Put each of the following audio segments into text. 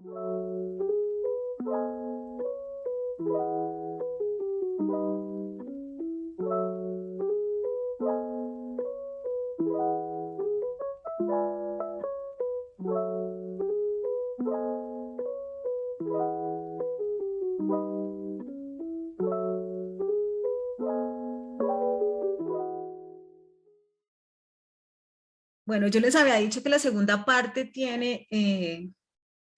Bueno, yo les había dicho que la segunda parte tiene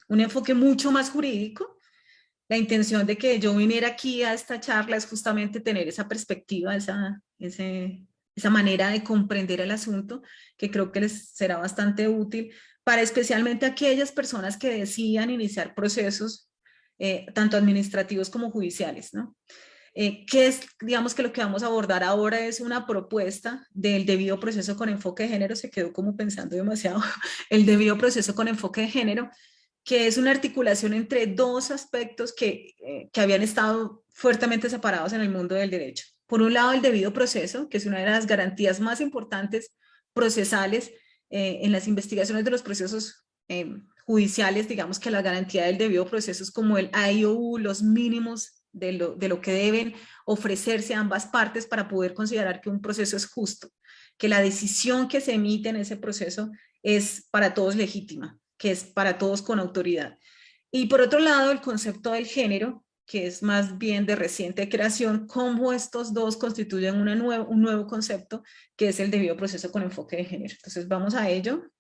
un enfoque mucho más jurídico. La intención de que yo viniera aquí a esta charla es justamente tener esa perspectiva, esa manera de comprender el asunto, que creo que les será bastante útil para especialmente aquellas personas que decidan iniciar procesos tanto administrativos como judiciales, ¿no? Que es, digamos que lo que vamos a abordar ahora es una propuesta del debido proceso con enfoque de género, se quedó como pensando demasiado, el debido proceso con enfoque de género, que es una articulación entre dos aspectos que habían estado fuertemente separados en el mundo del derecho. Por un lado, el debido proceso, que es una de las garantías más importantes procesales en las investigaciones de los procesos judiciales, digamos que la garantía del debido proceso es como el IOU, los mínimos de lo que deben ofrecerse a ambas partes para poder considerar que un proceso es justo, que la decisión que se emite en ese proceso es para todos legítima, que es para todos con autoridad. Y por otro lado, el concepto del género, que es más bien de reciente creación, cómo estos dos constituyen un nuevo concepto, que es el debido proceso con enfoque de género. Entonces vamos a ello.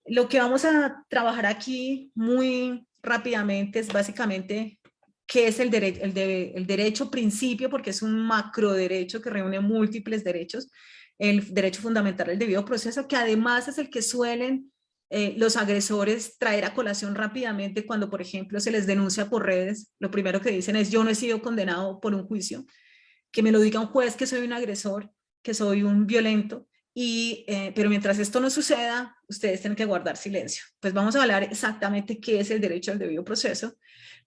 Lo que vamos a trabajar aquí muy rápidamente es básicamente qué es el derecho principio, porque es un macro derecho que reúne múltiples derechos, el derecho fundamental al debido proceso, que además es el que suelen los agresores traer a colación rápidamente cuando, por ejemplo, se les denuncia por redes. Lo primero que dicen es: yo no he sido condenado por un juicio, que me lo diga un juez que soy un agresor, que soy un violento, pero mientras esto no suceda, ustedes tienen que guardar silencio. Pues vamos a hablar exactamente qué es el derecho al debido proceso,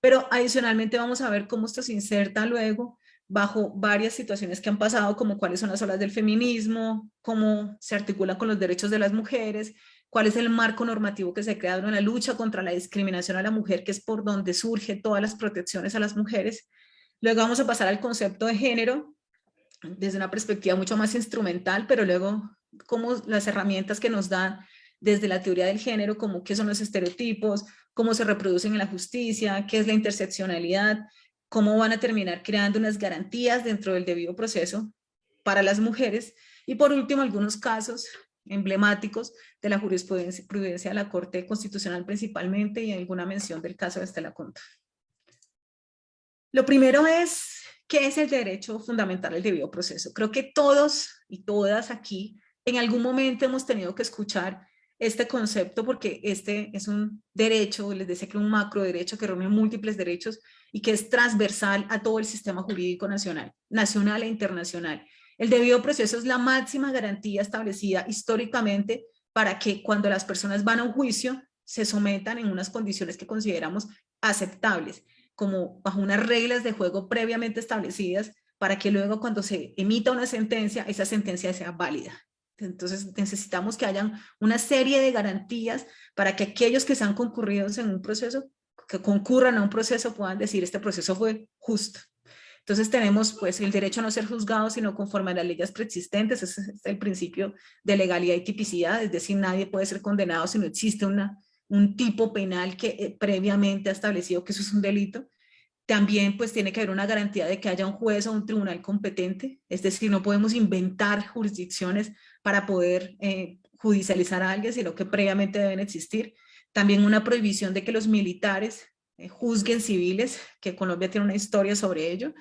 pero adicionalmente vamos a ver cómo esto se inserta luego bajo varias situaciones que han pasado, como cuáles son las olas del feminismo, cómo se articula con los derechos de las mujeres, cuál es el marco normativo que se ha creado en la lucha contra la discriminación a la mujer, que es por donde surgen todas las protecciones a las mujeres. Luego vamos a pasar al concepto de género desde una perspectiva mucho más instrumental, pero luego como las herramientas que nos dan desde la teoría del género, como qué son los estereotipos, cómo se reproducen en la justicia, qué es la interseccionalidad, cómo van a terminar creando unas garantías dentro del debido proceso para las mujeres, y por último algunos casos emblemáticos de la jurisprudencia de la Corte Constitucional principalmente, y alguna mención del caso de Estela Conta. Lo primero es, ¿qué es el derecho fundamental al debido proceso? Creo que todos y todas aquí en algún momento hemos tenido que escuchar este concepto, porque este es un derecho, les decía que un macro derecho que reúne múltiples derechos y que es transversal a todo el sistema jurídico nacional e internacional. El debido proceso es la máxima garantía establecida históricamente para que cuando las personas van a un juicio se sometan en unas condiciones que consideramos aceptables, como bajo unas reglas de juego previamente establecidas, para que luego cuando se emita una sentencia, esa sentencia sea válida. Entonces necesitamos que hayan una serie de garantías para que aquellos que sean concurridos en un proceso, que concurran a un proceso, puedan decir: este proceso fue justo. Entonces tenemos pues el derecho a no ser juzgado sino conforme a las leyes preexistentes. Ese es el principio de legalidad y tipicidad, es decir, nadie puede ser condenado si no existe un tipo penal que previamente ha establecido que eso es un delito. También pues tiene que haber una garantía de que haya un juez o un tribunal competente, es decir, no podemos inventar jurisdicciones para poder judicializar a alguien, sino que previamente deben existir. También una prohibición de que los militares juzguen civiles, que Colombia tiene una historia sobre ello.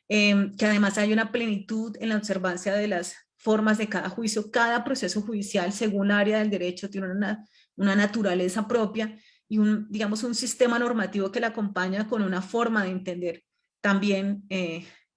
Que además hay una plenitud en la observancia de las formas de cada juicio. Cada proceso judicial, según el área del derecho, tiene una naturaleza propia y digamos, un sistema normativo que la acompaña con una forma de entender también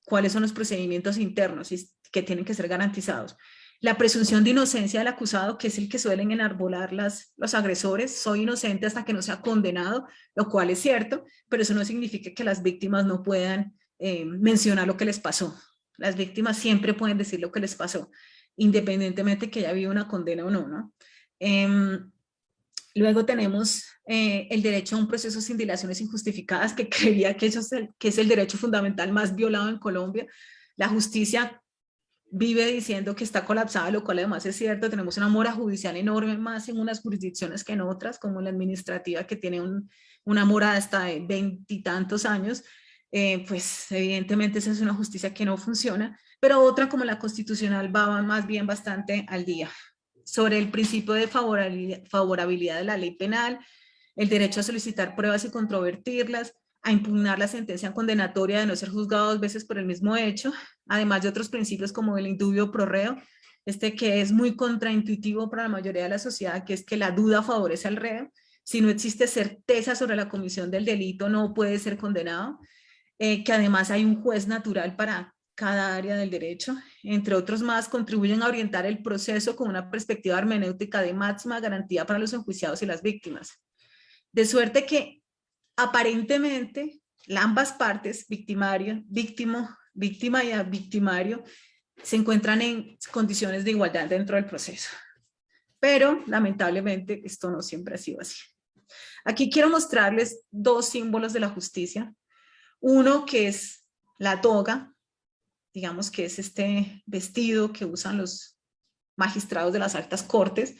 cuáles son los procedimientos internos y que tienen que ser garantizados. La presunción de inocencia del acusado, que es el que suelen enarbolar los agresores: soy inocente hasta que no sea condenado, lo cual es cierto, pero eso no significa que las víctimas no puedan mencionar lo que les pasó. Las víctimas siempre pueden decir lo que les pasó, independientemente que haya habido una condena o no, ¿no? Luego tenemos el derecho a un proceso sin dilaciones injustificadas, que creería que, que es el derecho fundamental más violado en Colombia. La justicia vive diciendo que está colapsada, lo cual además es cierto. Tenemos una mora judicial enorme, más en unas jurisdicciones que en otras, como la administrativa, que tiene una mora hasta de 20 y tantos años. Pues evidentemente esa es una justicia que no funciona, pero otra como la constitucional va más bien bastante al día. Sobre el principio de favorabilidad de la ley penal, el derecho a solicitar pruebas y controvertirlas, a impugnar la sentencia condenatoria de no ser juzgado 2 veces por el mismo hecho, además de otros principios como el indubio pro reo, que es muy contraintuitivo para la mayoría de la sociedad, que es que la duda favorece al reo. Si no existe certeza sobre la comisión del delito, no puede ser condenado. Que además hay un juez natural para cada área del derecho, entre otros más, contribuyen a orientar el proceso con una perspectiva hermenéutica de máxima garantía para los enjuiciados y las víctimas. De suerte que aparentemente ambas partes, víctima y victimario, se encuentran en condiciones de igualdad dentro del proceso. Pero lamentablemente esto no siempre ha sido así. Aquí quiero mostrarles 2 símbolos de la justicia. Uno que es la toga, digamos que es este vestido que usan los magistrados de las altas cortes,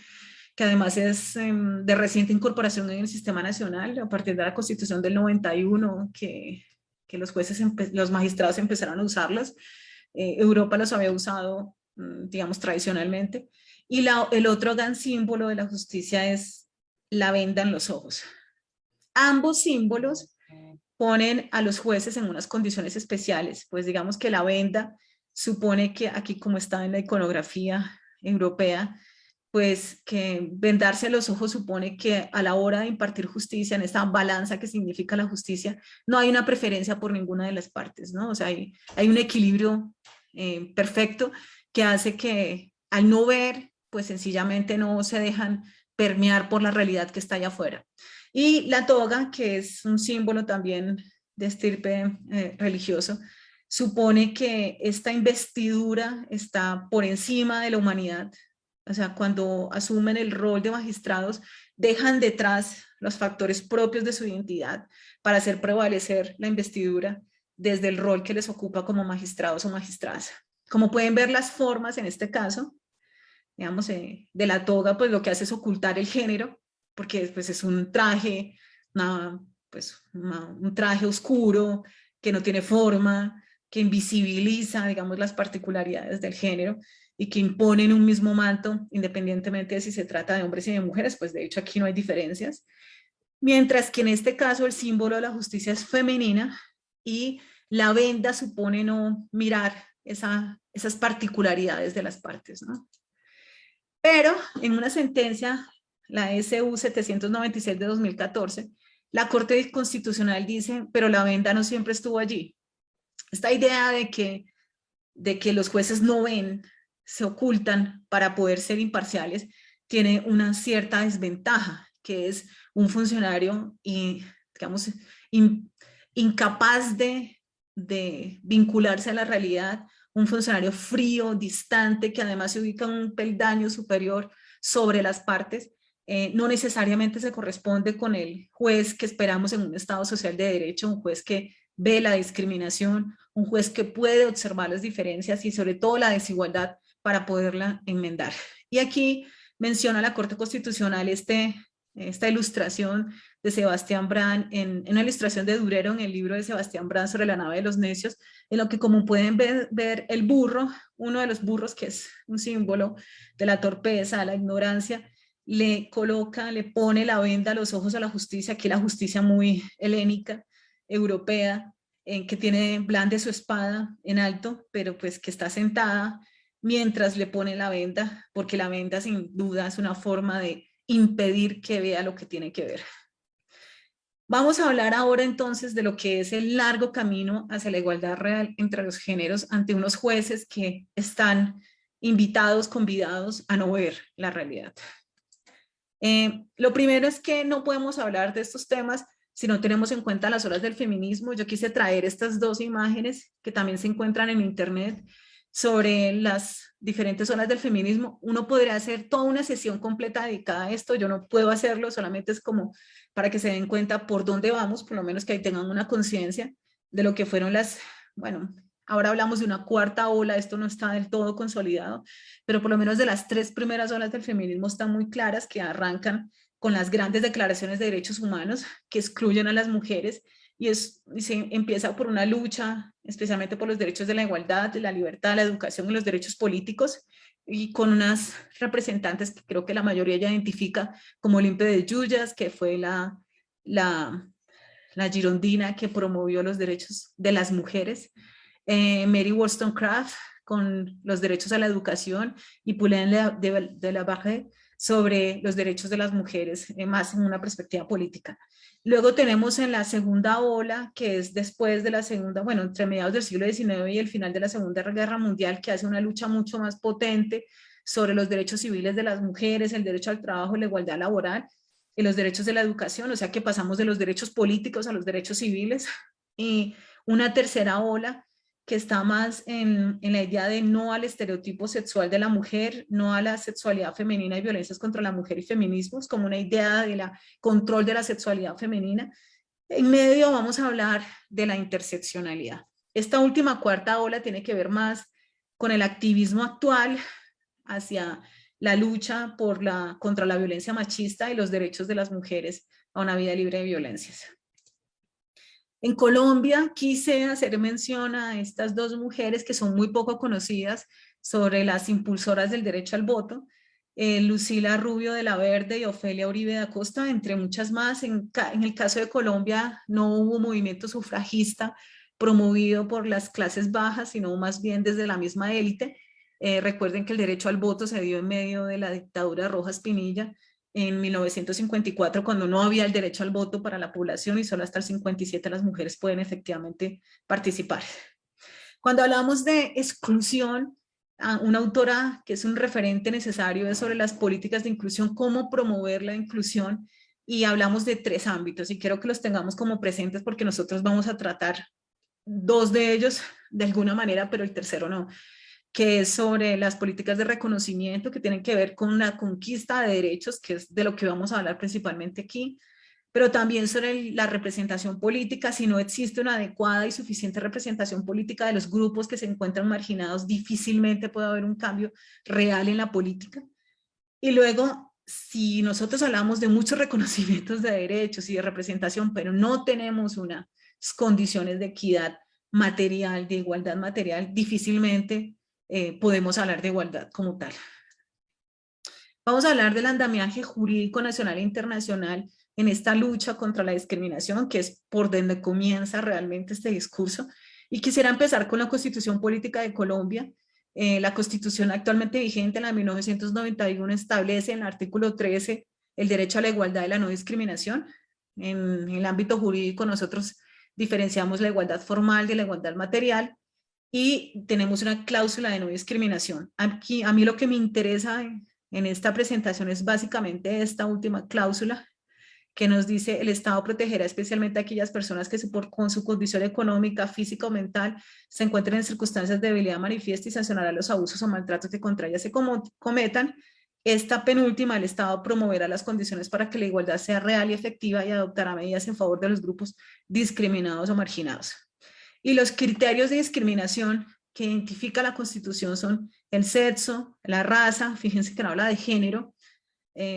que además es de reciente incorporación en el sistema nacional, a partir de la Constitución del 91, que los jueces, los magistrados empezaron a usarlas. Europa los había usado, digamos, tradicionalmente. Y el otro gran símbolo de la justicia es la venda en los ojos. Ambos símbolos ponen a los jueces en unas condiciones especiales, pues digamos que la venda supone que aquí, como está en la iconografía europea, pues que vendarse los ojos supone que a la hora de impartir justicia, en esta balanza que significa la justicia, no hay una preferencia por ninguna de las partes, ¿no? O sea, hay un equilibrio perfecto que hace que al no ver, pues sencillamente no se dejan permear por la realidad que está allá afuera. Y la toga, que es un símbolo también de estirpe religioso, supone que esta investidura está por encima de la humanidad. O sea, cuando asumen el rol de magistrados, dejan detrás los factores propios de su identidad para hacer prevalecer la investidura desde el rol que les ocupa como magistrados o magistradas. Como pueden ver, las formas en este caso, digamos, de la toga, pues lo que hace es ocultar el género, porque pues, es un traje, un traje oscuro, que no tiene forma, que invisibiliza, digamos, las particularidades del género y que imponen un mismo manto, independientemente de si se trata de hombres y de mujeres, pues de hecho aquí no hay diferencias. Mientras que en este caso el símbolo de la justicia es femenina y la venda supone no mirar esas particularidades de las partes, ¿no? Pero en una sentencia, la SU 796 de 2014, la Corte Constitucional dice, pero la venda no siempre estuvo allí. Esta idea de que los jueces no ven, se ocultan para poder ser imparciales, tiene una cierta desventaja, que es un funcionario digamos, incapaz de vincularse a la realidad, un funcionario frío, distante, que además se ubica un peldaño superior sobre las partes, no necesariamente se corresponde con el juez que esperamos en un Estado social de derecho, un juez que ve la discriminación, un juez que puede observar las diferencias y sobre todo la desigualdad para poderla enmendar. Y aquí menciona la Corte Constitucional esta ilustración de Sebastián Brand, en una ilustración de Durero en el libro de Sebastián Brand sobre la nave de los necios, en lo que como pueden ver el burro, uno de los burros que es un símbolo de la torpeza, la ignorancia, le pone la venda a los ojos a la justicia, aquí la justicia muy helénica, europea, que tiene blande su espada en alto, pero pues que está sentada mientras le pone la venda, porque la venda sin duda es una forma de impedir que vea lo que tiene que ver. Vamos a hablar ahora entonces de lo que es el largo camino hacia la igualdad real entre los géneros ante unos jueces que están convidados a no ver la realidad. Lo primero es que no podemos hablar de estos temas si no tenemos en cuenta las olas del feminismo. Yo quise traer estas 2 imágenes que también se encuentran en internet. sobre las diferentes olas del feminismo. Uno podría hacer toda una sesión completa dedicada a esto, yo no puedo hacerlo, solamente es como para que se den cuenta por dónde vamos, por lo menos que ahí tengan una conciencia de lo que fueron las, bueno, ahora hablamos de una cuarta ola, esto no está del todo consolidado, pero por lo menos de las 3 primeras olas del feminismo están muy claras, que arrancan con las grandes declaraciones de derechos humanos que excluyen a las mujeres, y se empieza por una lucha, especialmente por los derechos de la igualdad, de la libertad, la educación y los derechos políticos, y con unas representantes que creo que la mayoría ya identifica como Olimpia de Yuyas, que fue la, la girondina que promovió los derechos de las mujeres, Mary Wollstonecraft con los derechos a la educación, y Poulain de la Barre sobre los derechos de las mujeres, más en una perspectiva política. Luego tenemos en la segunda ola, que es después de la segunda, bueno, entre mediados del siglo XIX y el final de la Segunda Guerra Mundial, que hace una lucha mucho más potente sobre los derechos civiles de las mujeres, el derecho al trabajo, la igualdad laboral y los derechos de la educación, o sea que pasamos de los derechos políticos a los derechos civiles. Y una tercera ola que está más en la idea de no al estereotipo sexual de la mujer, no a la sexualidad femenina y violencias contra la mujer y feminismos, como una idea de la control de la sexualidad femenina. En medio vamos a hablar de la interseccionalidad. Esta última cuarta ola tiene que ver más con el activismo actual hacia la lucha contra la violencia machista y los derechos de las mujeres a una vida libre de violencias. En Colombia quise hacer mención a estas 2 mujeres que son muy poco conocidas sobre las impulsoras del derecho al voto, Lucila Rubio de la Verde y Ofelia Uribe da Costa, entre muchas más. En el caso de Colombia no hubo movimiento sufragista promovido por las clases bajas, sino más bien desde la misma élite. Recuerden que el derecho al voto se dio en medio de la dictadura de Rojas Pinilla, en 1954, cuando no había el derecho al voto para la población y solo hasta el 57 las mujeres pueden efectivamente participar. Cuando hablamos de exclusión, una autora que es un referente necesario es sobre las políticas de inclusión, cómo promover la inclusión, y hablamos de 3 ámbitos y quiero que los tengamos como presentes porque nosotros vamos a tratar 2 de ellos de alguna manera, pero el tercero no, que es sobre las políticas de reconocimiento que tienen que ver con la conquista de derechos, que es de lo que vamos a hablar principalmente aquí, pero también sobre la representación política. Si no existe una adecuada y suficiente representación política de los grupos que se encuentran marginados, difícilmente puede haber un cambio real en la política. Y luego, si nosotros hablamos de muchos reconocimientos de derechos y de representación, pero no tenemos unas condiciones de equidad material, de igualdad material, difícilmente podemos hablar de igualdad como tal. Vamos a hablar del andamiaje jurídico nacional e internacional en esta lucha contra la discriminación, que es por donde comienza realmente este discurso. Y quisiera empezar con la Constitución Política de Colombia. La Constitución actualmente vigente, la de 1991, establece en el artículo 13 el derecho a la igualdad y la no discriminación. En el ámbito jurídico nosotros diferenciamos la igualdad formal de la igualdad material, y tenemos una cláusula de no discriminación. Aquí, a mí lo que me interesa en esta presentación es básicamente esta última cláusula que nos dice: el Estado protegerá especialmente a aquellas personas que con su condición económica, física o mental se encuentren en circunstancias de debilidad manifiesta, y sancionará los abusos o maltratos que contra ellas se cometan. Esta penúltima, el Estado promoverá las condiciones para que la igualdad sea real y efectiva y adoptará medidas en favor de los grupos discriminados o marginados. Y los criterios de discriminación que identifica la Constitución son el sexo, la raza, fíjense que no habla de género,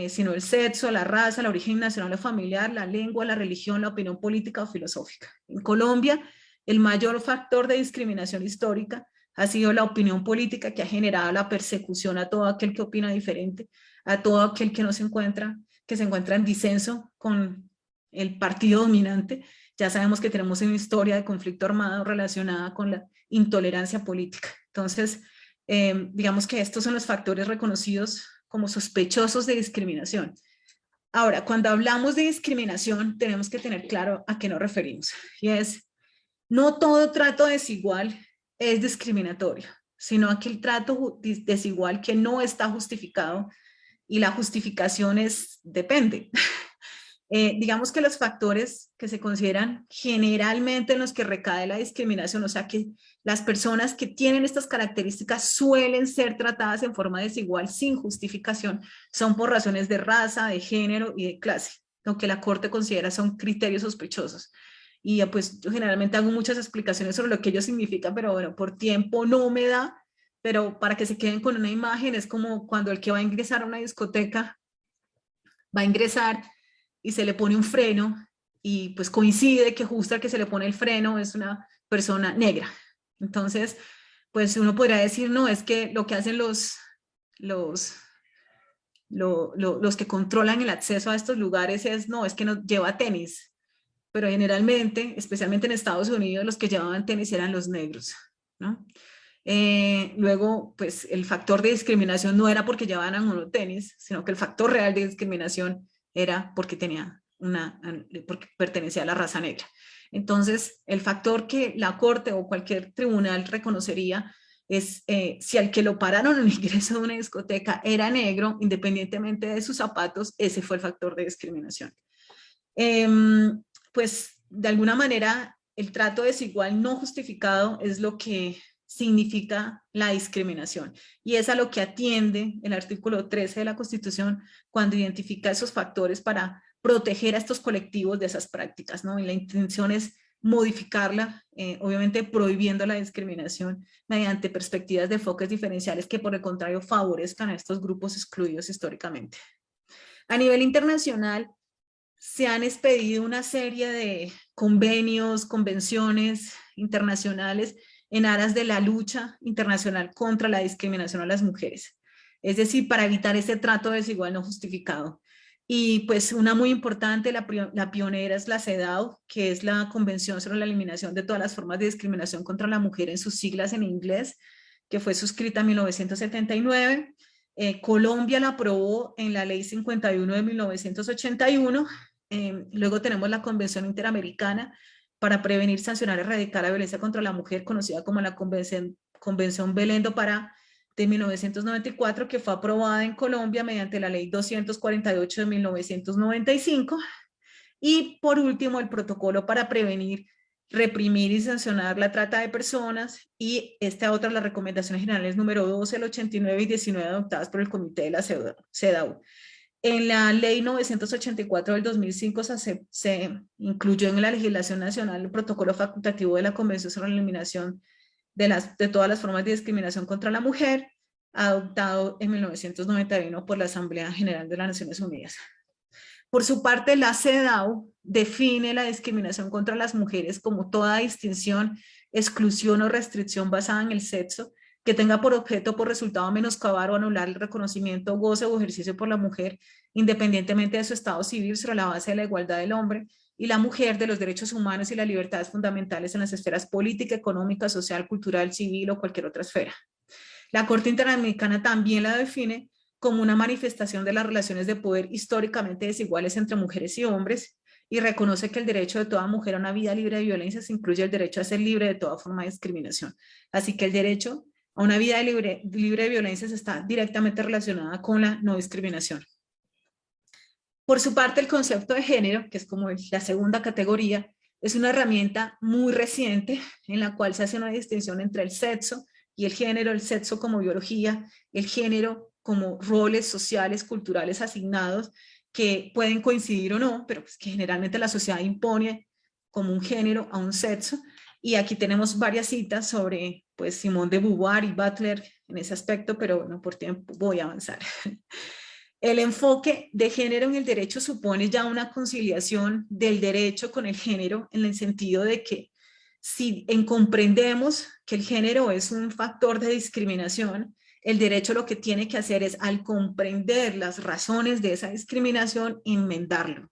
sino el sexo, la raza, el origen nacional o familiar, la lengua, la religión, la opinión política o filosófica. En Colombia, el mayor factor de discriminación histórica ha sido la opinión política, que ha generado la persecución a todo aquel que opina diferente, a todo aquel que se encuentra en disenso con el partido dominante. Ya sabemos que tenemos una historia de conflicto armado relacionada con la intolerancia política. Entonces, digamos que estos son los factores reconocidos como sospechosos de discriminación. Ahora, cuando hablamos de discriminación, tenemos que tener claro a qué nos referimos. Y es, no todo trato desigual es discriminatorio, sino aquel trato desigual que no está justificado, y la justificación depende. Digamos que los factores que se consideran generalmente en los que recae la discriminación, o sea que las personas que tienen estas características suelen ser tratadas en forma desigual sin justificación, son por razones de raza, de género y de clase, lo que la Corte considera son criterios sospechosos. Y pues yo generalmente hago muchas explicaciones sobre lo que ellos significan, pero bueno, por tiempo no me da, pero para que se queden con una imagen, es como cuando el que va a ingresar a una discoteca va a ingresar y se le pone un freno y pues coincide que justo al que se le pone el freno es una persona negra. Entonces, pues uno podría decir, no, es que lo que hacen los, los que controlan el acceso a estos lugares es, no, es que no lleva tenis, pero generalmente, especialmente en Estados Unidos, los que llevaban tenis eran los negros, ¿no? Luego, pues el factor de discriminación no era porque llevaban unos tenis, sino que el factor real de discriminación era porque porque pertenecía a la raza negra. Entonces, el factor que la Corte o cualquier tribunal reconocería es si al que lo pararon en el ingreso de una discoteca era negro, independientemente de sus zapatos, ese fue el factor de discriminación. Pues de alguna manera el trato desigual no justificado es lo que significa la discriminación y es a lo que atiende el artículo 13 de la Constitución cuando identifica esos factores para proteger a estos colectivos de esas prácticas, ¿no? Y la intención es modificarla, obviamente prohibiendo la discriminación mediante perspectivas de enfoques diferenciales que por el contrario favorezcan a estos grupos excluidos históricamente. A nivel internacional, se han expedido una serie de convenios, convenciones internacionales en aras de la lucha internacional contra la discriminación a las mujeres. Es decir, para evitar ese trato desigual no justificado. Y pues una muy importante, la pionera es la CEDAW, que es la Convención sobre la Eliminación de todas las formas de discriminación contra la mujer en sus siglas en inglés, que fue suscrita en 1979. Colombia la aprobó en la Ley 51 de 1981. Luego tenemos la Convención Interamericana para prevenir, sancionar y erradicar la violencia contra la mujer, conocida como la Convención Belén do Pará de 1994, que fue aprobada en Colombia mediante la Ley 248 de 1995. Y por último, el Protocolo para prevenir, reprimir y sancionar la trata de personas, y esta otra, las recomendaciones generales número 12, el 89 y 19 adoptadas por el Comité de la CEDAW. En la Ley 984 del 2005 se incluyó en la legislación nacional el protocolo facultativo de la Convención sobre la Eliminación de todas las formas de discriminación contra la mujer, adoptado en 1991 por la Asamblea General de las Naciones Unidas. Por su parte, la CEDAW define la discriminación contra las mujeres como toda distinción, exclusión o restricción basada en el sexo que tenga por objeto, por resultado, menoscabar o anular el reconocimiento, goce o ejercicio por la mujer, independientemente de su estado civil, sobre la base de la igualdad del hombre y la mujer, de los derechos humanos y las libertades fundamentales en las esferas política, económica, social, cultural, civil o cualquier otra esfera. La Corte Interamericana también la define como una manifestación de las relaciones de poder históricamente desiguales entre mujeres y hombres, y reconoce que el derecho de toda mujer a una vida libre de violencia se incluye el derecho a ser libre de toda forma de discriminación. Así que el derecho a una vida libre de violencias está directamente relacionada con la no discriminación. Por su parte, el concepto de género, que es como la segunda categoría, es una herramienta muy reciente en la cual se hace una distinción entre el sexo y el género, el sexo como biología, el género como roles sociales, culturales asignados, que pueden coincidir o no, pero pues que generalmente la sociedad impone como un género a un sexo. Y aquí tenemos varias citas sobre pues Simone de Beauvoir y Butler en ese aspecto, pero bueno, por tiempo voy a avanzar. El enfoque de género en el derecho supone ya una conciliación del derecho con el género, en el sentido de que si comprendemos que el género es un factor de discriminación, el derecho lo que tiene que hacer es, al comprender las razones de esa discriminación, enmendarlo.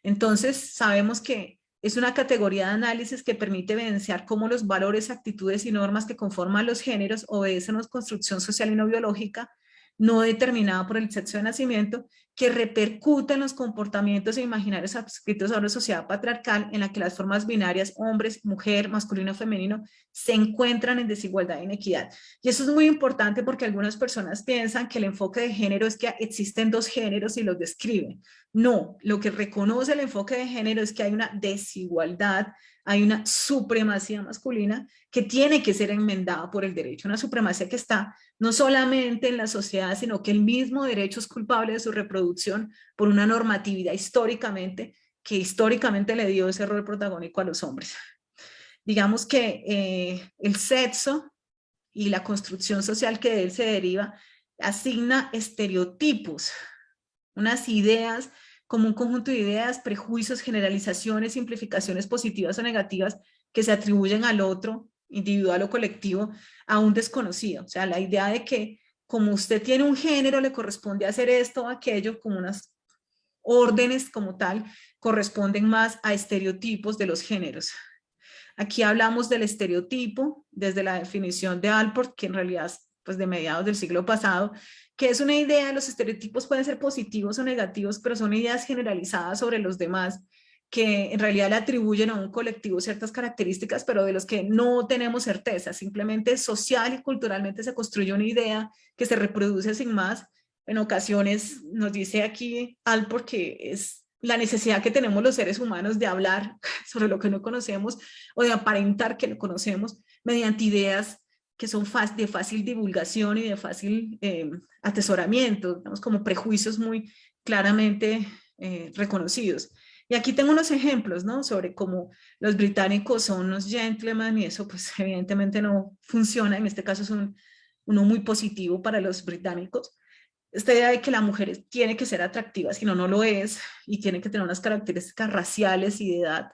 Entonces, sabemos que es una categoría de análisis que permite evidenciar cómo los valores, actitudes y normas que conforman los géneros obedecen a una construcción social y no biológica, no determinada por el sexo de nacimiento, que repercute en los comportamientos e imaginarios adscritos a una sociedad patriarcal en la que las formas binarias, hombres, mujer, masculino, femenino, se encuentran en desigualdad e inequidad. Y eso es muy importante porque algunas personas piensan que el enfoque de género es que existen dos géneros y los describen. No, lo que reconoce el enfoque de género es que hay una desigualdad, hay una supremacía masculina que tiene que ser enmendada por el derecho, una supremacía que está no solamente en la sociedad, sino que el mismo derecho es culpable de su reproducción por una normatividad que históricamente le dio ese rol protagónico a los hombres. Digamos que el sexo y la construcción social que de él se deriva asigna estereotipos, unas ideas, como un conjunto de ideas, prejuicios, generalizaciones, simplificaciones positivas o negativas que se atribuyen al otro, individual o colectivo, a un desconocido. O sea, la idea de que como usted tiene un género, le corresponde hacer esto o aquello, como unas órdenes como tal, corresponden más a estereotipos de los géneros. Aquí hablamos del estereotipo desde la definición de Alport, que en realidad es pues, de mediados del siglo pasado, que es una idea, los estereotipos pueden ser positivos o negativos, pero son ideas generalizadas sobre los demás, que en realidad le atribuyen a un colectivo ciertas características, pero de los que no tenemos certeza, simplemente social y culturalmente se construye una idea que se reproduce sin más. En ocasiones nos dice aquí Alport que es la necesidad que tenemos los seres humanos de hablar sobre lo que no conocemos o de aparentar que lo conocemos mediante ideas que son de fácil divulgación y de fácil atesoramiento, digamos, como prejuicios muy claramente reconocidos. Y aquí tengo unos ejemplos, ¿no? Sobre cómo los británicos son unos gentlemen y eso pues evidentemente no funciona, en este caso es uno muy positivo para los británicos. Esta idea de que la mujer tiene que ser atractiva, si no, no lo es, y tiene que tener unas características raciales y de edad,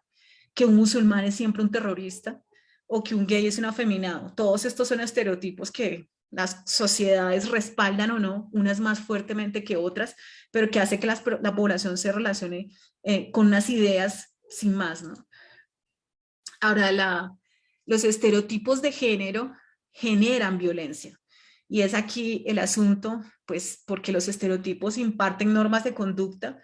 que un musulmán es siempre un terrorista, o que un gay es un afeminado. Todos estos son estereotipos que las sociedades respaldan o no, unas más fuertemente que otras, pero que hace que la población se relacione con unas ideas sin más, ¿no? Ahora, los estereotipos de género generan violencia. Y es aquí el asunto, pues porque los estereotipos imparten normas de conducta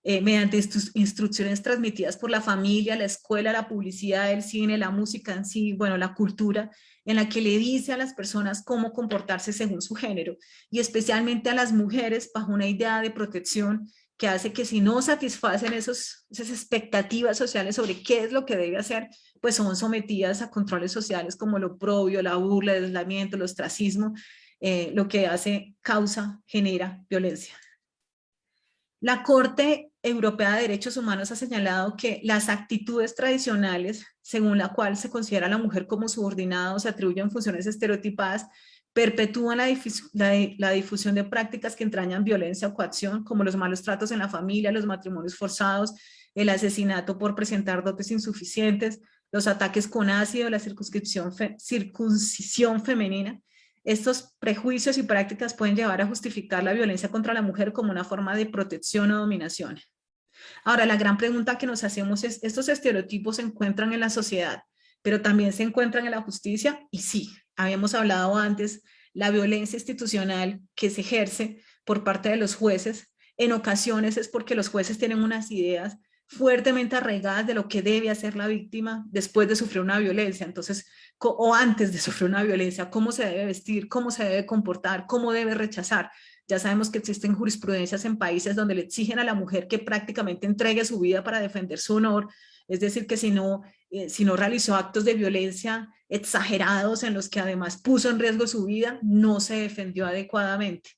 mediante instrucciones transmitidas por la familia, la escuela, la publicidad, el cine, la música en sí, bueno, la cultura, en la que le dice a las personas cómo comportarse según su género, y especialmente a las mujeres bajo una idea de protección que hace que si no satisfacen esas expectativas sociales sobre qué es lo que debe hacer, pues son sometidas a controles sociales como el oprobio, la burla, el aislamiento, el ostracismo, lo que genera violencia. La Corte Europea de Derechos Humanos ha señalado que las actitudes tradicionales, según la cual se considera a la mujer como subordinada o se atribuyen funciones estereotipadas, perpetúan la difusión de prácticas que entrañan violencia o coacción, como los malos tratos en la familia, los matrimonios forzados, el asesinato por presentar dotes insuficientes, los ataques con ácido, la circuncisión femenina. Estos prejuicios y prácticas pueden llevar a justificar la violencia contra la mujer como una forma de protección o dominación. Ahora, la gran pregunta que nos hacemos es, ¿estos estereotipos se encuentran en la sociedad, pero también se encuentran en la justicia? Y sí, habíamos hablado antes, la violencia institucional que se ejerce por parte de los jueces, en ocasiones es porque los jueces tienen unas ideas fuertemente arraigadas de lo que debe hacer la víctima después de sufrir una violencia, entonces, o antes de sufrir una violencia, cómo se debe vestir, cómo se debe comportar, cómo debe rechazar. Ya sabemos que existen jurisprudencias en países donde le exigen a la mujer que prácticamente entregue su vida para defender su honor, es decir, que si no realizó actos de violencia exagerados en los que además puso en riesgo su vida, no se defendió adecuadamente.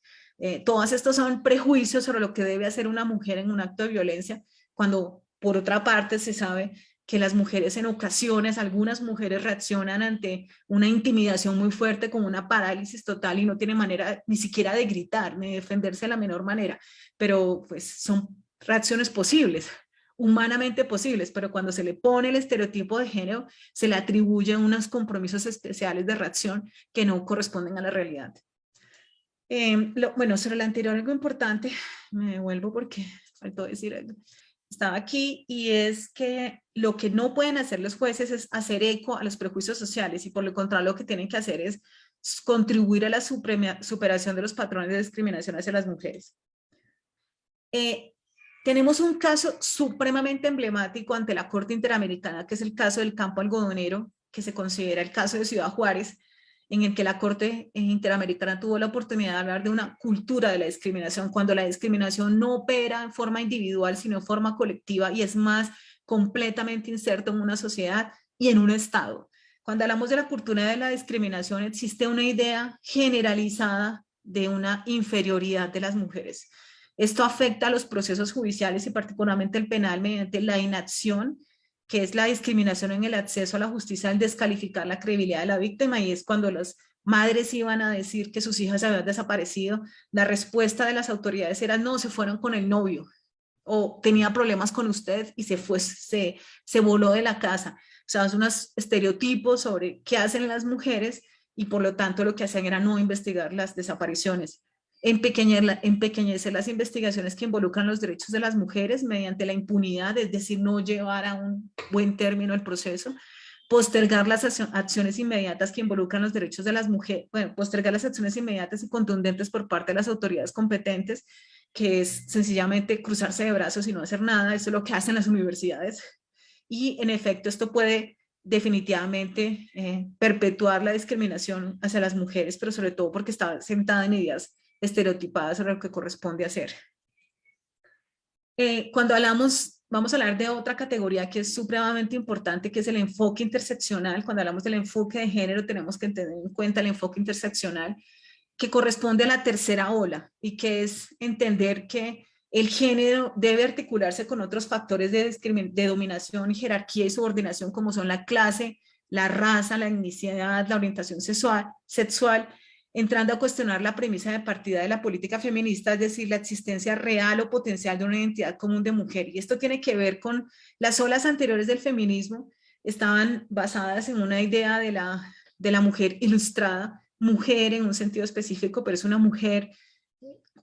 Todos estos son prejuicios sobre lo que debe hacer una mujer en un acto de violencia, cuando por otra parte se sabe que las mujeres en ocasiones, algunas mujeres reaccionan ante una intimidación muy fuerte con una parálisis total y no tienen manera ni siquiera de gritar, ni de defenderse de la menor manera, pero pues son reacciones posibles, humanamente posibles, pero cuando se le pone el estereotipo de género, se le atribuyen unos compromisos especiales de reacción que no corresponden a la realidad. Bueno, sobre lo anterior, algo importante, me devuelvo porque faltó decir algo. Estaba aquí, y es que lo que no pueden hacer los jueces es hacer eco a los prejuicios sociales, y por lo contrario lo que tienen que hacer es contribuir a la superación de los patrones de discriminación hacia las mujeres. Tenemos un caso supremamente emblemático ante la Corte Interamericana, que es el caso del campo algodonero, que se considera el caso de Ciudad Juárez, en el que la Corte Interamericana tuvo la oportunidad de hablar de una cultura de la discriminación, cuando la discriminación no opera en forma individual, sino en forma colectiva y es más completamente inserto en una sociedad y en un Estado. Cuando hablamos de la cultura de la discriminación, existe una idea generalizada de una inferioridad de las mujeres. Esto afecta a los procesos judiciales y particularmente el penal mediante la inacción, que es la discriminación en el acceso a la justicia al descalificar la credibilidad de la víctima, y es cuando las madres iban a decir que sus hijas habían desaparecido, la respuesta de las autoridades era no, se fueron con el novio, o tenía problemas con usted y se fue, se voló de la casa. O sea, son unos estereotipos sobre qué hacen las mujeres y por lo tanto lo que hacían era no investigar las desapariciones. Empequeñecer las investigaciones que involucran los derechos de las mujeres mediante la impunidad, es decir, no llevar a un buen término el proceso, postergar las acciones inmediatas que involucran los derechos de las mujeres, bueno, postergar las acciones inmediatas y contundentes por parte de las autoridades competentes, que es sencillamente cruzarse de brazos y no hacer nada. Eso es lo que hacen las universidades. Y en efecto, esto puede definitivamente perpetuar la discriminación hacia las mujeres, pero sobre todo porque está sentada en ideas estereotipadas sobre lo que corresponde hacer. Cuando hablamos, vamos a hablar de otra categoría que es supremamente importante, que es el enfoque interseccional. Cuando hablamos del enfoque de género, tenemos que tener en cuenta el enfoque interseccional, que corresponde a la tercera ola, y que es entender que el género debe articularse con otros factores de dominación, jerarquía y subordinación, como son la clase, la raza, la etnicidad, la orientación sexual, entrando a cuestionar la premisa de partida de la política feminista, es decir, la existencia real o potencial de una identidad común de mujer. Y esto tiene que ver con las olas anteriores del feminismo, estaban basadas en una idea de la mujer ilustrada, mujer en un sentido específico, pero es una mujer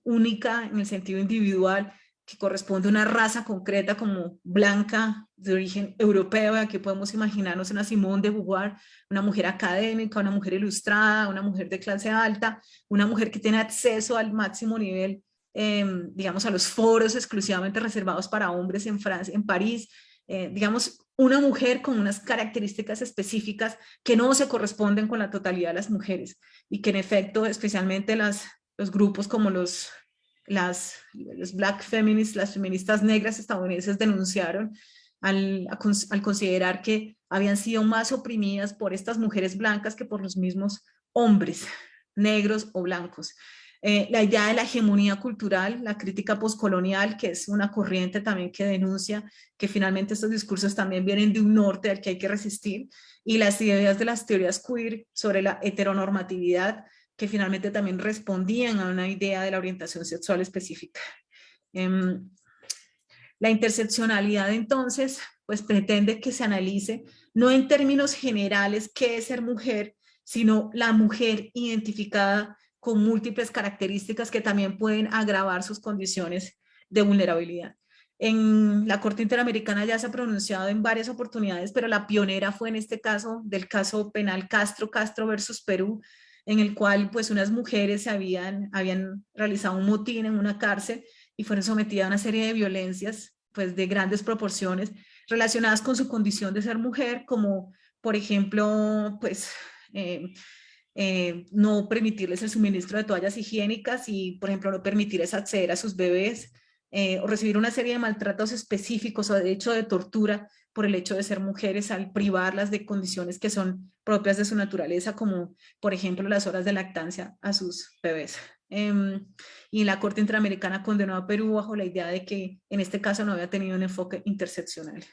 única en el sentido individual, que corresponde a una raza concreta como blanca, de origen europeo. Aquí podemos imaginarnos una Simone de Beauvoir, una mujer académica, una mujer ilustrada, una mujer de clase alta, una mujer que tiene acceso al máximo nivel, digamos, a los foros exclusivamente reservados para hombres en Francia, en París, digamos, una mujer con unas características específicas que no se corresponden con la totalidad de las mujeres, y que en efecto, especialmente los grupos como los black feminists, las feministas negras estadounidenses, denunciaron al considerar que habían sido más oprimidas por estas mujeres blancas que por los mismos hombres negros o blancos. La idea de la hegemonía cultural, la crítica postcolonial, que es una corriente también que denuncia que finalmente estos discursos también vienen de un norte al que hay que resistir, y las ideas de las teorías queer sobre la heteronormatividad, que finalmente también respondían a una idea de la orientación sexual específica. La interseccionalidad, entonces, pues pretende que se analice no en términos generales qué es ser mujer, sino la mujer identificada con múltiples características que también pueden agravar sus condiciones de vulnerabilidad. En la Corte Interamericana ya se ha pronunciado en varias oportunidades, pero la pionera fue en este caso, del caso penal Castro versus Perú, en el cual pues unas mujeres habían realizado un motín en una cárcel y fueron sometidas a una serie de violencias pues de grandes proporciones relacionadas con su condición de ser mujer, como por ejemplo pues no permitirles el suministro de toallas higiénicas y por ejemplo no permitirles acceder a sus bebés, o recibir una serie de maltratos específicos o de hecho de tortura por el hecho de ser mujeres, al privarlas de condiciones que son propias de su naturaleza, como por ejemplo las horas de lactancia a sus bebés. Y la Corte Interamericana condenó a Perú bajo la idea de que en este caso no había tenido un enfoque interseccional.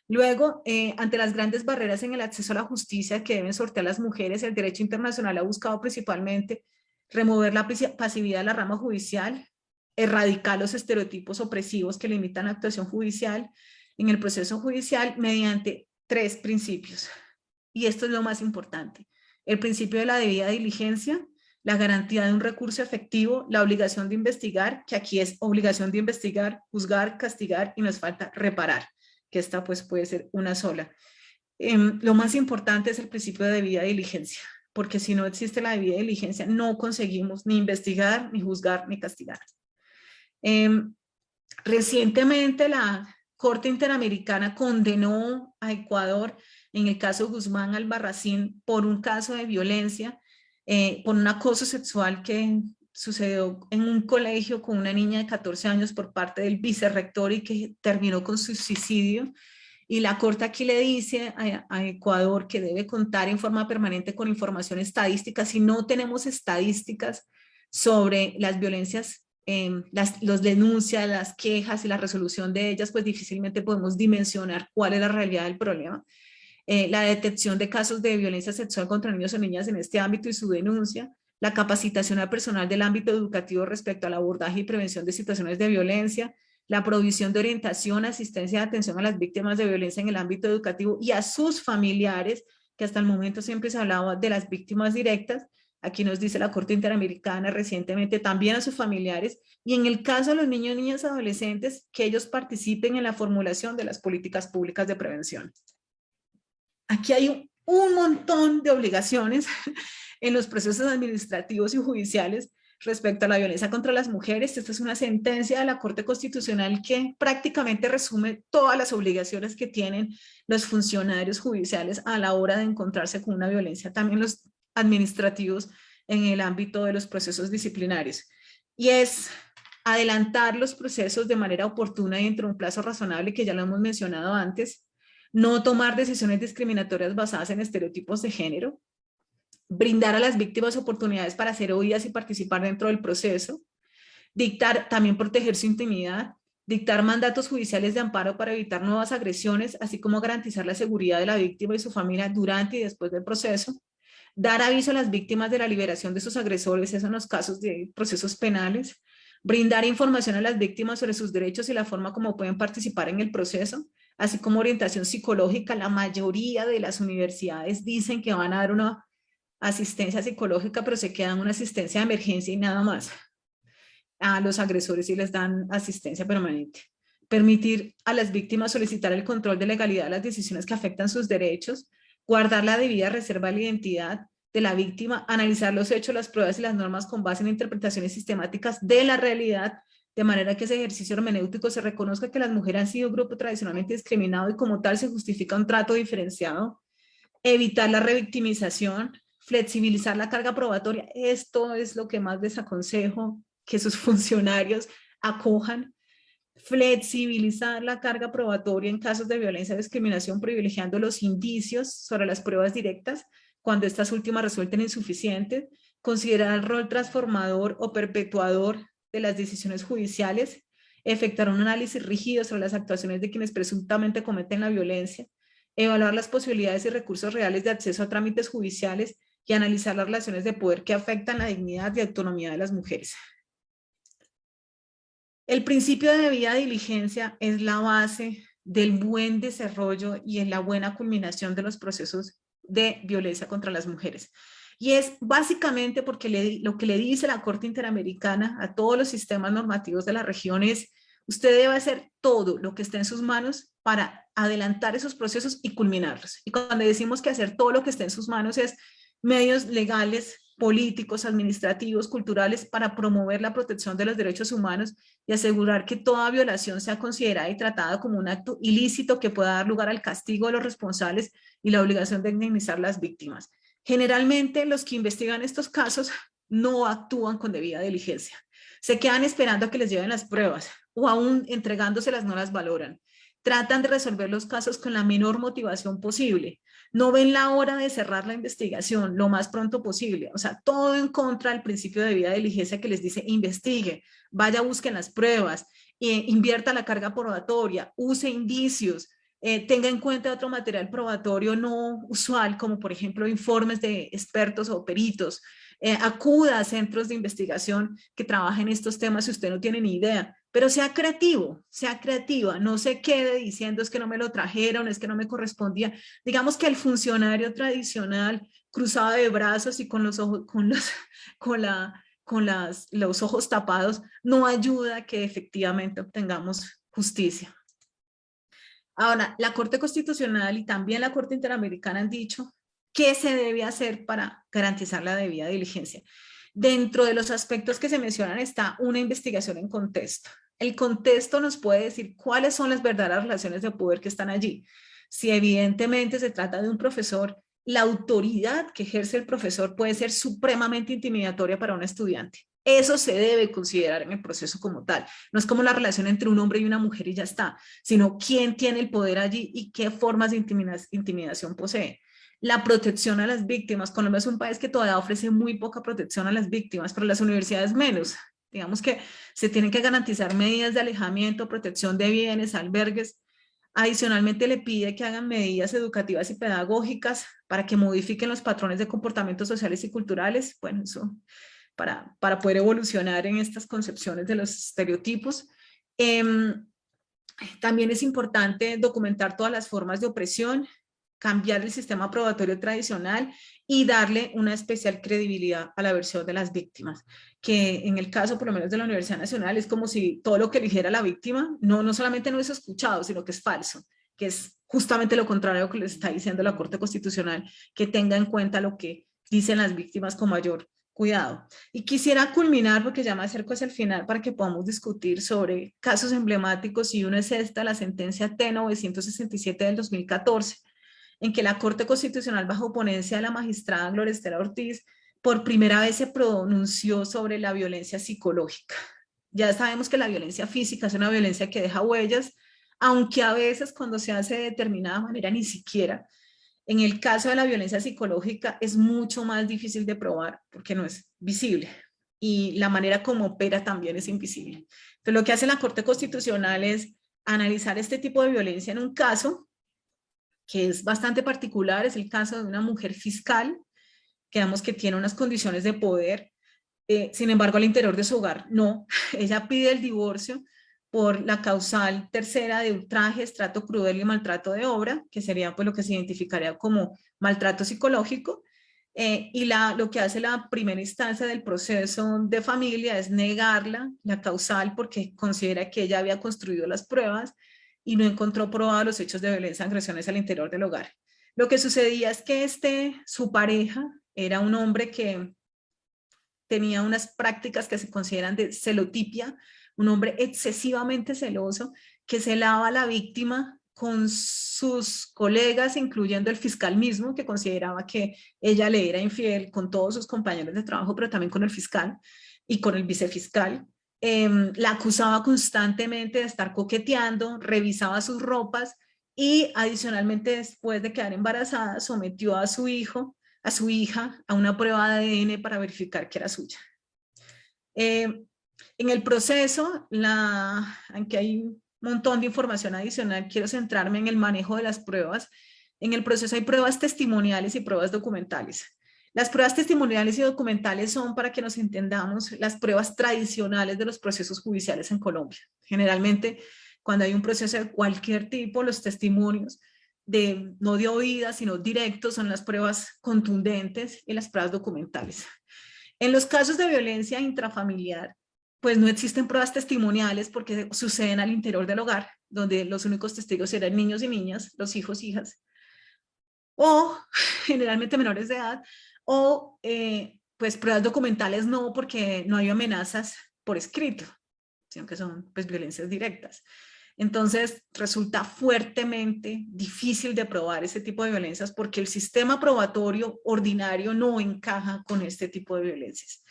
Luego, ante las grandes barreras en el acceso a la justicia que deben sortear las mujeres, el derecho internacional ha buscado principalmente remover la pasividad de la rama judicial, erradicar los estereotipos opresivos que limitan la actuación judicial en el proceso judicial mediante 3 principios. Y esto es lo más importante: el principio de la debida diligencia, la garantía de un recurso efectivo, la obligación de investigar, que aquí es obligación de investigar, juzgar, castigar, y nos falta reparar, que esta pues puede ser una sola. Lo más importante es el principio de debida diligencia, porque si no existe la debida diligencia no conseguimos ni investigar, ni juzgar, ni castigar. Recientemente la Corte Interamericana condenó a Ecuador en el caso Guzmán Albarracín por un caso de violencia, por un acoso sexual que sucedió en un colegio con una niña de 14 años por parte del vicerrector y que terminó con su suicidio. Y la Corte aquí le dice a Ecuador que debe contar en forma permanente con información estadística. Si no tenemos estadísticas sobre las violencias, los denuncias, las quejas y la resolución de ellas, pues difícilmente podemos dimensionar cuál es la realidad del problema. La detección de casos de violencia sexual contra niños o niñas en este ámbito y su denuncia, la capacitación al personal del ámbito educativo respecto al abordaje y prevención de situaciones de violencia, la provisión de orientación, asistencia y atención a las víctimas de violencia en el ámbito educativo y a sus familiares, que hasta el momento siempre se hablaba de las víctimas directas. Aquí nos dice la Corte Interamericana recientemente también a sus familiares, y en el caso de los niños, niñas y adolescentes, que ellos participen en la formulación de las políticas públicas de prevención. Aquí hay un montón de obligaciones en los procesos administrativos y judiciales respecto a la violencia contra las mujeres. Esta es una sentencia de la Corte Constitucional que prácticamente resume todas las obligaciones que tienen los funcionarios judiciales a la hora de encontrarse con una violencia, también los administrativos en el ámbito de los procesos disciplinarios. Y es adelantar los procesos de manera oportuna y dentro de un plazo razonable, que ya lo hemos mencionado antes, no tomar decisiones discriminatorias basadas en estereotipos de género, brindar a las víctimas oportunidades para ser oídas y participar dentro del proceso, dictar, también proteger su intimidad, dictar mandatos judiciales de amparo para evitar nuevas agresiones, así como garantizar la seguridad de la víctima y su familia durante y después del proceso, dar aviso a las víctimas de la liberación de sus agresores, eso en los casos de procesos penales, brindar información a las víctimas sobre sus derechos y la forma como pueden participar en el proceso, así como orientación psicológica. La mayoría de las universidades dicen que van a dar una asistencia psicológica, pero se quedan una asistencia de emergencia y nada más. A los agresores sí les dan asistencia permanente. Permitir a las víctimas solicitar el control de legalidad de las decisiones que afectan sus derechos, guardar la debida reserva de la identidad de la víctima, analizar los hechos, las pruebas y las normas con base en interpretaciones sistemáticas de la realidad, de manera que ese ejercicio hermenéutico se reconozca que las mujeres han sido un grupo tradicionalmente discriminado y como tal se justifica un trato diferenciado, evitar la revictimización, flexibilizar la carga probatoria. Esto es lo que más les aconsejo que sus funcionarios acojan. Flexibilizar la carga probatoria en casos de violencia o discriminación, privilegiando los indicios sobre las pruebas directas cuando estas últimas resulten insuficientes. Considerar el rol transformador o perpetuador de las decisiones judiciales. Efectuar un análisis rígido sobre las actuaciones de quienes presuntamente cometen la violencia. Evaluar las posibilidades y recursos reales de acceso a trámites judiciales y analizar las relaciones de poder que afectan la dignidad y autonomía de las mujeres. El principio de debida diligencia es la base del buen desarrollo y en la buena culminación de los procesos de violencia contra las mujeres. Y es básicamente porque lo que le dice la Corte Interamericana a todos los sistemas normativos de la región es: usted debe hacer todo lo que esté en sus manos para adelantar esos procesos y culminarlos. Y cuando decimos que hacer todo lo que esté en sus manos es medios legales, políticos, administrativos, culturales, para promover la protección de los derechos humanos y asegurar que toda violación sea considerada y tratada como un acto ilícito que pueda dar lugar al castigo de los responsables y la obligación de indemnizar a las víctimas. Generalmente los que investigan estos casos no actúan con debida diligencia. Se quedan esperando a que les lleven las pruebas o aún entregándoselas no las valoran. Tratan de resolver los casos con la menor motivación posible. No ven la hora de cerrar la investigación lo más pronto posible. O sea, todo en contra del principio de debida diligencia que les dice: investigue, vaya, busquen las pruebas, invierta la carga probatoria, use indicios, tenga en cuenta otro material probatorio no usual, como por ejemplo informes de expertos o peritos, acuda a centros de investigación que trabajen estos temas si usted no tiene ni idea, pero sea creativo, sea creativa, no se quede diciendo es que no me lo trajeron, es que no me correspondía. Digamos que el funcionario tradicional, cruzado de brazos y con los ojos, los ojos tapados, no ayuda a que efectivamente obtengamos justicia. Ahora, la Corte Constitucional y también la Corte Interamericana han dicho qué se debe hacer para garantizar la debida diligencia. Dentro de los aspectos que se mencionan está una investigación en contexto. El contexto nos puede decir cuáles son las verdaderas relaciones de poder que están allí. Si evidentemente se trata de un profesor, la autoridad que ejerce el profesor puede ser supremamente intimidatoria para un estudiante. Eso se debe considerar en el proceso como tal. No es como la relación entre un hombre y una mujer y ya está, sino quién tiene el poder allí y qué formas de intimidación posee. La protección a las víctimas. Colombia es un país que todavía ofrece muy poca protección a las víctimas, pero las universidades menos. Digamos que se tienen que garantizar medidas de alejamiento, protección de bienes, albergues. Adicionalmente le pide que hagan medidas educativas y pedagógicas para que modifiquen los patrones de comportamientos sociales y culturales. Bueno, eso para poder evolucionar en estas concepciones de los estereotipos. También es importante documentar todas las formas de opresión, cambiar el sistema probatorio tradicional y darle una especial credibilidad a la versión de las víctimas, que en el caso por lo menos de la Universidad Nacional es como si todo lo que eligiera la víctima no solamente no es escuchado, sino que es falso, que es justamente lo contrario a lo que les está diciendo la Corte Constitucional, que tenga en cuenta lo que dicen las víctimas con mayor cuidado. Y quisiera culminar, porque ya me acerco hacia el final, para que podamos discutir sobre casos emblemáticos, y uno es esta, la sentencia T-967 del 2014, en que la Corte Constitucional, bajo ponencia de la magistrada Gloria Estela Ortiz, por primera vez se pronunció sobre la violencia psicológica. Ya sabemos que la violencia física es una violencia que deja huellas, aunque a veces cuando se hace de determinada manera ni siquiera. En el caso de la violencia psicológica es mucho más difícil de probar porque no es visible y la manera como opera también es invisible. Entonces lo que hace la Corte Constitucional es analizar este tipo de violencia en un caso que es bastante particular, es el caso de una mujer fiscal, que digamos que tiene unas condiciones de poder, sin embargo al interior de su hogar no, ella pide el divorcio por la causal tercera de ultraje, trato cruel y maltrato de obra, que sería pues lo que se identificaría como maltrato psicológico, y lo que hace la primera instancia del proceso de familia es negarla, la causal, porque considera que ella había construido las pruebas y no encontró probados los hechos de violencia, agresiones al interior del hogar. Lo que sucedía es que su pareja era un hombre que tenía unas prácticas que se consideran de celotipia, un hombre excesivamente celoso que celaba a la víctima con sus colegas, incluyendo el fiscal mismo, que consideraba que ella le era infiel con todos sus compañeros de trabajo, pero también con el fiscal y con el vicefiscal. La acusaba constantemente de estar coqueteando, revisaba sus ropas y adicionalmente después de quedar embarazada sometió a su hija a una prueba de ADN para verificar que era suya. En el proceso, aunque hay un montón de información adicional, quiero centrarme en el manejo de las pruebas. En el proceso hay pruebas testimoniales y pruebas documentales. Las pruebas testimoniales y documentales son, para que nos entendamos, las pruebas tradicionales de los procesos judiciales en Colombia. Generalmente, cuando hay un proceso de cualquier tipo, los testimonios no de oídas, sino directos, son las pruebas contundentes y las pruebas documentales. En los casos de violencia intrafamiliar, pues no existen pruebas testimoniales porque suceden al interior del hogar, donde los únicos testigos eran niños y niñas, los hijos, hijas, o generalmente menores de edad, o pues pruebas documentales no, porque no hay amenazas por escrito, sino que son pues violencias directas. Entonces resulta fuertemente difícil de probar ese tipo de violencias porque el sistema probatorio ordinario no encaja con este tipo de violencias.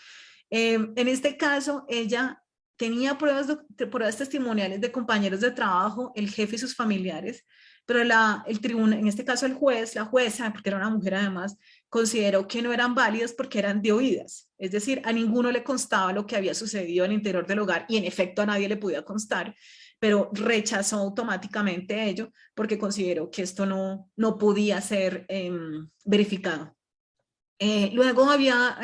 En este caso, ella tenía pruebas testimoniales de compañeros de trabajo, el jefe y sus familiares, pero el tribunal, en este caso el juez, la jueza, porque era una mujer además, consideró que no eran válidas porque eran de oídas. Es decir, a ninguno le constaba lo que había sucedido al interior del hogar y en efecto a nadie le podía constar, pero rechazó automáticamente ello porque consideró que esto no podía ser verificado. Luego había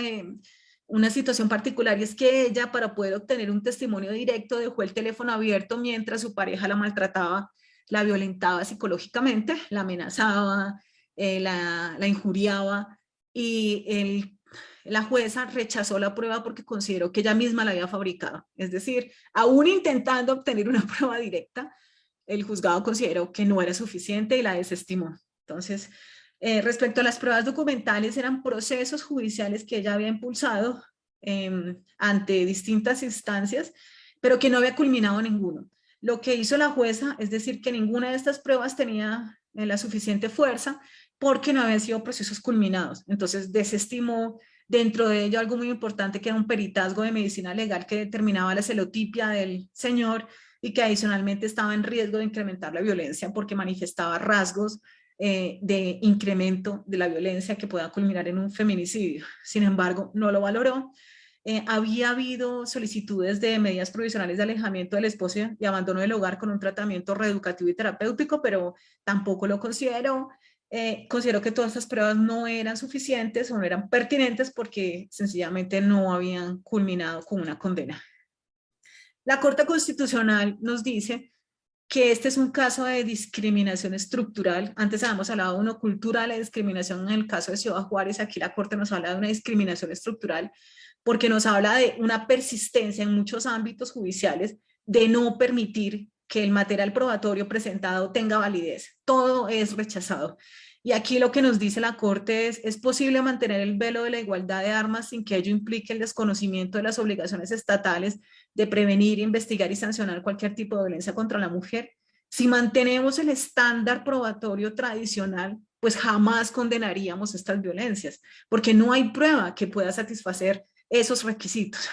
una situación particular y es que ella, para poder obtener un testimonio directo, dejó el teléfono abierto mientras su pareja la maltrataba, la violentaba psicológicamente, la amenazaba, la injuriaba, y la jueza rechazó la prueba porque consideró que ella misma la había fabricado. Es decir, aún intentando obtener una prueba directa, el juzgado consideró que no era suficiente y la desestimó. Entonces, respecto a las pruebas documentales, eran procesos judiciales que ella había impulsado ante distintas instancias, pero que no había culminado ninguno. Lo que hizo la jueza es decir que ninguna de estas pruebas tenía la suficiente fuerza porque no habían sido procesos culminados. Entonces desestimó dentro de ello algo muy importante, que era un peritazgo de medicina legal que determinaba la celotipia del señor y que adicionalmente estaba en riesgo de incrementar la violencia porque manifestaba rasgos de incremento de la violencia que pueda culminar en un feminicidio. Sin embargo, no lo valoró. Había habido solicitudes de medidas provisionales de alejamiento del esposo y abandono del hogar con un tratamiento reeducativo y terapéutico, pero tampoco lo consideró. Considero que todas estas pruebas no eran suficientes o no eran pertinentes porque sencillamente no habían culminado con una condena. La Corte Constitucional nos dice que este es un caso de discriminación estructural. Antes habíamos hablado de una cultura de la discriminación en el caso de Ciudad Juárez, aquí la Corte nos habla de una discriminación estructural porque nos habla de una persistencia en muchos ámbitos judiciales de no permitir que el material probatorio presentado tenga validez. Todo es rechazado. Y aquí lo que nos dice la Corte es posible mantener el velo de la igualdad de armas sin que ello implique el desconocimiento de las obligaciones estatales de prevenir, investigar y sancionar cualquier tipo de violencia contra la mujer. Si mantenemos el estándar probatorio tradicional, pues jamás condenaríamos estas violencias, porque no hay prueba que pueda satisfacer esos requisitos.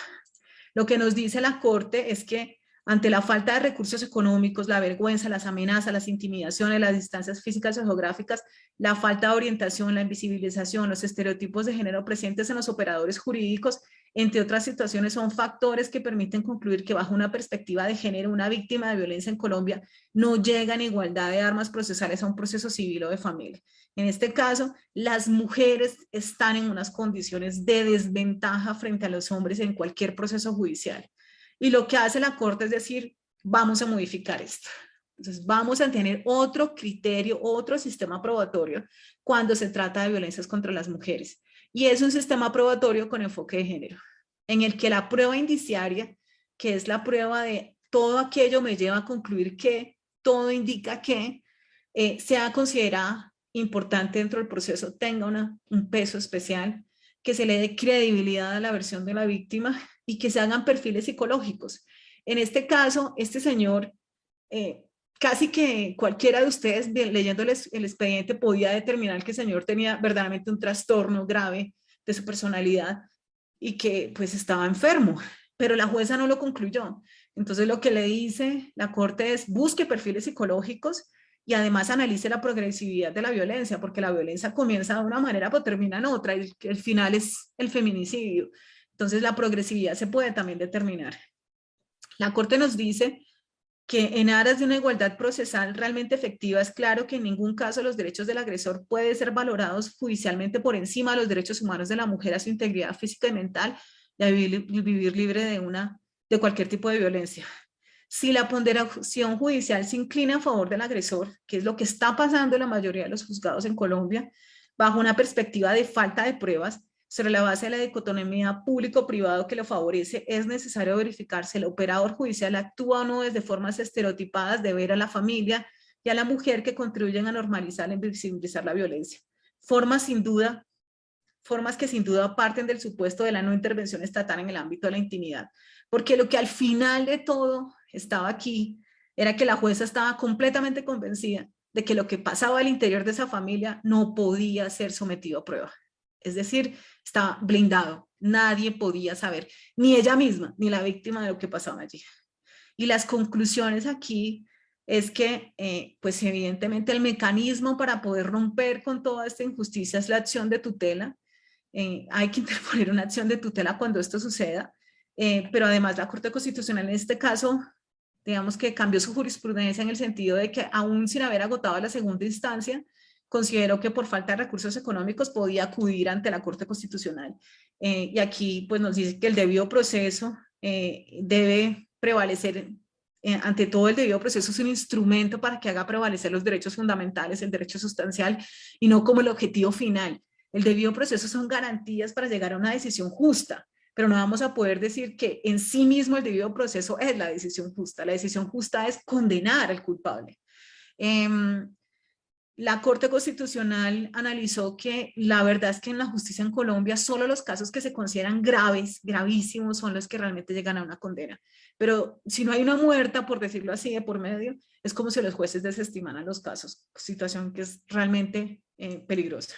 Lo que nos dice la Corte es que ante la falta de recursos económicos, la vergüenza, las amenazas, las intimidaciones, las distancias físicas y geográficas, la falta de orientación, la invisibilización, los estereotipos de género presentes en los operadores jurídicos, entre otras situaciones, son factores que permiten concluir que bajo una perspectiva de género, una víctima de violencia en Colombia no llega en igualdad de armas procesales a un proceso civil o de familia. En este caso, las mujeres están en unas condiciones de desventaja frente a los hombres en cualquier proceso judicial. Y lo que hace la Corte es decir, vamos a modificar esto. Entonces vamos a tener otro criterio, otro sistema probatorio cuando se trata de violencias contra las mujeres. Y es un sistema probatorio con enfoque de género, en el que la prueba indiciaria, que es la prueba de todo aquello me lleva a concluir que, todo indica que, sea considerada importante dentro del proceso, tenga un peso especial, que se le dé credibilidad a la versión de la víctima y que se hagan perfiles psicológicos. En este caso, este señor, casi que cualquiera de ustedes leyendo el expediente podía determinar que el señor tenía verdaderamente un trastorno grave de su personalidad y que pues estaba enfermo, pero la jueza no lo concluyó. Entonces lo que le dice la Corte es busque perfiles psicológicos y además analice la progresividad de la violencia, porque la violencia comienza de una manera pero termina en otra y el final es el feminicidio. Entonces la progresividad se puede también determinar. La Corte nos dice que en aras de una igualdad procesal realmente efectiva es claro que en ningún caso los derechos del agresor pueden ser valorados judicialmente por encima de los derechos humanos de la mujer a su integridad física y mental y a vivir libre de cualquier tipo de violencia. Si la ponderación judicial se inclina a favor del agresor, que es lo que está pasando en la mayoría de los juzgados en Colombia, bajo una perspectiva de falta de pruebas, sobre la base de la dicotomía público-privado que lo favorece, es necesario verificar si el operador judicial actúa o no desde formas estereotipadas de ver a la familia y a la mujer que contribuyen a normalizar y visibilizar la violencia. Formas que sin duda parten del supuesto de la no intervención estatal en el ámbito de la intimidad. Porque lo que al final de todo estaba aquí era que la jueza estaba completamente convencida de que lo que pasaba al interior de esa familia no podía ser sometido a prueba. Es decir, estaba blindado. Nadie podía saber, ni ella misma, ni la víctima de lo que pasaba allí. Y las conclusiones aquí es que, pues evidentemente el mecanismo para poder romper con toda esta injusticia es la acción de tutela. Hay que interponer una acción de tutela cuando esto suceda, pero además la Corte Constitucional en este caso, digamos que cambió su jurisprudencia en el sentido de que aún sin haber agotado la segunda instancia, consideró que por falta de recursos económicos podía acudir ante la Corte Constitucional. Y aquí pues nos dice que el debido proceso debe prevalecer, ante todo el debido proceso es un instrumento para que haga prevalecer los derechos fundamentales, el derecho sustancial, y no como el objetivo final. El debido proceso son garantías para llegar a una decisión justa, pero no vamos a poder decir que en sí mismo el debido proceso es la decisión justa. La decisión justa es condenar al culpable. la Corte Constitucional analizó que la verdad es que en la justicia en Colombia solo los casos que se consideran graves, gravísimos, son los que realmente llegan a una condena. Pero si no hay una muerta, por decirlo así, de por medio, es como si los jueces desestimaran los casos, situación que es realmente peligrosa.